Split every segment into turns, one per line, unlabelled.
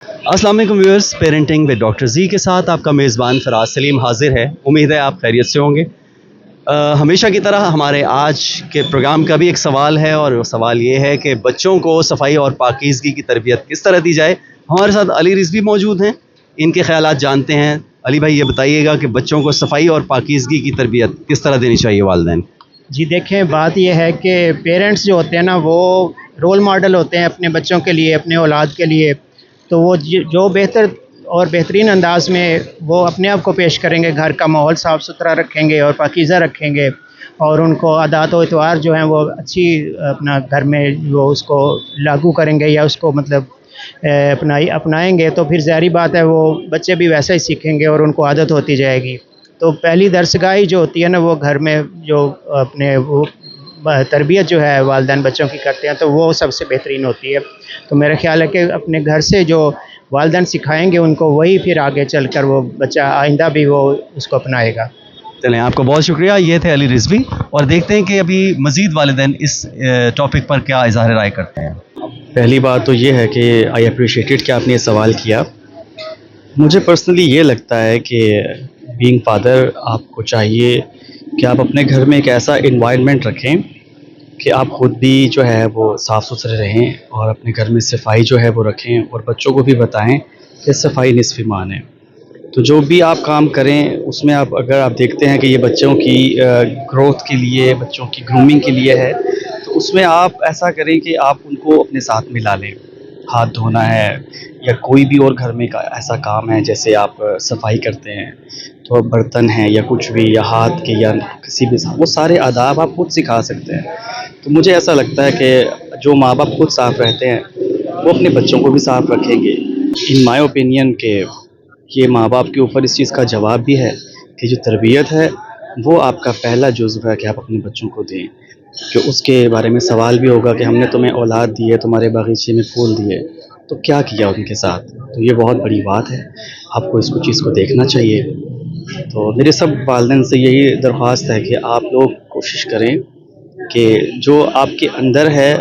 अस्सलाम वालेकुम viewers, parenting with doctor जी के साथ आपका मेज़बान फराज सलीम हाजिर है। उम्मीद है आप खैरियत से होंगे। हमेशा की तरह हमारे आज के प्रोग्राम का भी एक सवाल है और वो सवाल ये है कि बच्चों को सफाई और पाकीज़गी की तरबियत किस तरह दी जाए। हमारे साथ अली रिजवी मौजूद हैं, इनके ख्यालात जानते हैं। अली भाई, ये बताइएगा कि बच्चों को सफाई और पाकीज़गी की तरबियत किस तरह देनी चाहिए वालिदैन।
जी देखें, बात यह है कि पेरेंट्स जो होते हैं ना, वो रोल मॉडल होते हैं अपने बच्चों के लिए, अपने औलाद के लिए। तो वो जो बेहतर और बेहतरीन अंदाज में वो अपने आप को पेश करेंगे, घर का माहौल साफ़ सुथरा रखेंगे और पाकीज़ा रखेंगे, और उनको आदात व इतवार जो हैं वो अच्छी अपना घर में वो उसको लागू करेंगे या उसको मतलब अपनाएंगे, तो फिर ज़ाहिर बात है वो बच्चे भी वैसा ही सीखेंगे और उनको आदत होती जाएगी। तो पहली दरसगाही जो होती है ना, वो घर में जो अपने वो तरबियत जो है वालिदैन बच्चों की करते हैं, तो वो सबसे बेहतरीन होती है। तो मेरा ख्याल है कि अपने घर से जो वालिदैन सिखाएंगे उनको, वही फिर आगे चलकर वो बच्चा आइंदा भी वो उसको अपनाएगा।
चलें, आपका बहुत शुक्रिया। ये थे अली रिजवी, और देखते हैं कि अभी मज़ीद वालिदैन इस टॉपिक पर क्या इज़हार राय करते हैं।
पहली बात तो ये है कि आई अप्रिशिएटेड कि आपने ये सवाल किया। मुझे पर्सनली ये लगता है कि बीइंग फादर आपको चाहिए कि आप अपने घर में एक ऐसा इन्वायरमेंट रखें कि आप खुद भी जो है वो साफ़ सुथरे रहें और अपने घर में सफाई जो है वो रखें, और बच्चों को भी बताएं कि सफाई निस्फ़ ईमान है। तो जो भी आप काम करें उसमें आप अगर आप देखते हैं कि ये बच्चों की ग्रोथ के लिए, बच्चों की ग्रूमिंग के लिए है, तो उसमें आप ऐसा करें कि आप उनको अपने साथ मिला लें। हाथ धोना है या कोई भी और घर में का ऐसा काम है, जैसे आप सफाई करते हैं तो बर्तन हैं या कुछ भी, या हाथ के या किसी भी, वो सारे आदाब आप खुद सिखा सकते हैं। तो मुझे ऐसा लगता है कि जो माँ बाप खुद साफ़ रहते हैं वो अपने बच्चों को भी साफ़ रखेंगे। इन माय ओपिनियन के ये माँ बाप के ऊपर इस चीज़ का जवाब भी है कि जो तरबियत है वो आपका पहला जुज़्व है कि आप अपने बच्चों को दें, कि उसके बारे में सवाल भी होगा कि हमने तुम्हें औलाद दी है, तुम्हारे बागीचे में फूल दिए, तो क्या किया उनके साथ। तो ये बहुत बड़ी बात है, आपको इसको चीज़ को देखना चाहिए। तो मेरे सब वालिदैन से यही दरख्वास्त है कि आप लोग कोशिश करें कि जो आपके अंदर है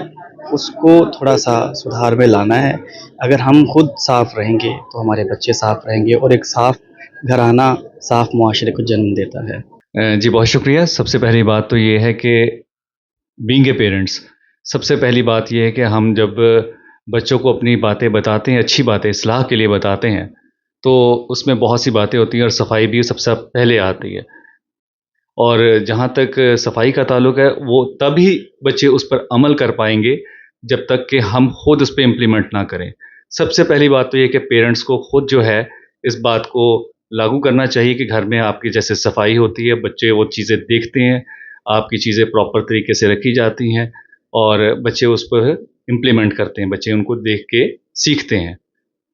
उसको थोड़ा सा सुधार में लाना है। अगर हम खुद साफ़ रहेंगे तो हमारे बच्चे साफ़ रहेंगे, और एक साफ़ घराना साफ़ मुआशरे को जन्म देता है।
जी बहुत शुक्रिया। सबसे पहली बात तो ये है कि बीइंग ए पेरेंट्स, सबसे पहली बात ये है कि हम जब बच्चों को अपनी बातें बताते हैं, अच्छी बातें इस्लाह के लिए बताते हैं, तो उसमें बहुत सी बातें होती हैं और सफाई भी सबसे पहले आती है। और जहाँ तक सफाई का ताल्लुक है, वो तभी बच्चे उस पर अमल कर पाएंगे जब तक कि हम खुद उस पर इम्प्लीमेंट ना करें। सबसे पहली बात तो ये कि पेरेंट्स को खुद जो है इस बात को लागू करना चाहिए कि घर में आपकी जैसे सफाई होती है, बच्चे वो चीज़ें देखते हैं, आपकी चीज़ें प्रॉपर तरीके से रखी जाती हैं और बच्चे उस पर इम्प्लीमेंट करते हैं, बच्चे उनको देख के सीखते हैं।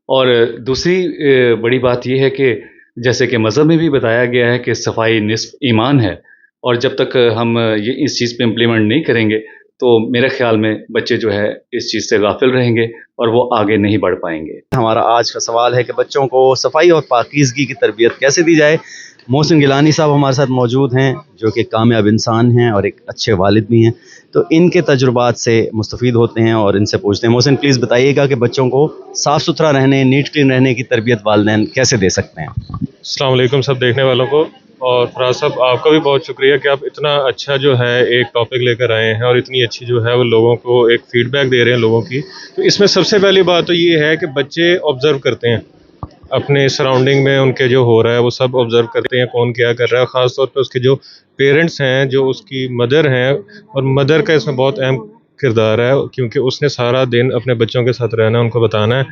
और दूसरी बड़ी बात ये है कि जैसे कि मज़हब में भी बताया गया है कि सफाई निस्फ़ ईमान है, और जब तक हम ये इस चीज़ पे इम्प्लीमेंट नहीं करेंगे तो मेरे ख़्याल में बच्चे जो है इस चीज़ से गाफिल रहेंगे और वो आगे नहीं बढ़ पाएंगे।
हमारा आज का सवाल है कि बच्चों को सफाई और पाकीज़गी की तरबियत कैसे दी जाए। मोहसिन गिलानी साहब हमारे साथ मौजूद हैं, जो कि कामयाब इंसान हैं और एक अच्छे वालिद भी हैं। तो इनके तजुर्बात से मुस्तफ़ीद होते हैं और इनसे पूछते हैं। मोहसिन, प्लीज़ बताइएगा कि बच्चों को साफ़ सुथरा रहने, नीट क्लीन रहने की तरबियत वालिदैन कैसे दे सकते हैं।
अस्सलाम वालेकुम सब देखने वालों को। और फराज साहब, आपका भी बहुत शुक्रिया कि आप इतना अच्छा जो है एक टॉपिक लेकर आए हैं और इतनी अच्छी जो है वो लोगों को एक फ़ीडबैक दे रहे हैं लोगों की। तो इसमें सबसे पहली बात तो ये है कि बच्चे ऑब्ज़र्व करते हैं अपने सराउंडिंग में, उनके जो हो रहा है वो सब ऑब्ज़र्व करते हैं, कौन क्या कर रहा है। ख़ास तौर पे उसके जो पेरेंट्स हैं, जो उसकी मदर हैं, और मदर का इसमें बहुत अहम किरदार है, क्योंकि उसने सारा दिन अपने बच्चों के साथ रहना है, उनको बताना है।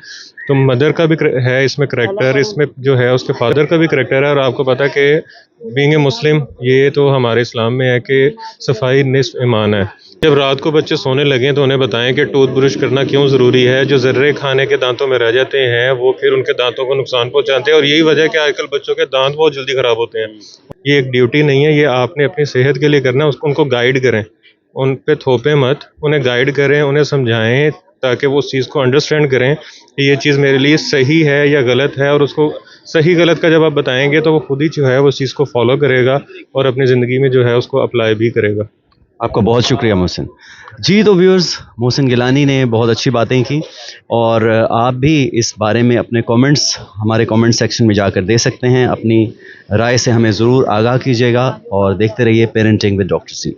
तो मदर का भी है इसमें करैक्टर, इसमें जो है उसके फादर का भी करैक्टर है। और आपको पता है कि बीइंग ए मुस्लिम, ये तो हमारे इस्लाम में है कि सफाई निस्फ़ ईमान है। जब रात को बच्चे सोने लगें तो उन्हें बताएं कि टूथ ब्रश करना क्यों ज़रूरी है। जो ज़र्रे खाने के दांतों में रह जाते हैं वो फिर उनके दांतों को नुकसान पहुंचाते हैं, और यही वजह है कि आजकल बच्चों के दांत बहुत जल्दी ख़राब होते हैं। ये एक ड्यूटी नहीं है, ये आपने अपनी सेहत के लिए करना है। उसको उनको गाइड करें, उन पे थोपे मत, उन्हें गाइड करें, उन्हें समझाएं, ताकि वो उस चीज़ को अंडरस्टैंड करें कि ये चीज़ मेरे लिए सही है या गलत है। और उसको सही गलत का जब आप बताएंगे तो वो खुद ही जो है उस चीज़ को फॉलो करेगा और अपनी ज़िंदगी में जो है उसको अप्लाई भी करेगा।
آپ کا بہت شکریہ محسن جی. تو ویورز، محسن گیلانی نے بہت اچھی باتیں کی، اور آپ بھی اس بارے میں اپنے کامنٹس ہمارے کامنٹ سیکشن میں جا کر دے سکتے ہیں. اپنی رائے سے ہمیں ضرور آگاہ کیجیے گا، اور دیکھتے رہیے پیرنٹنگ ود ڈاکٹر سی.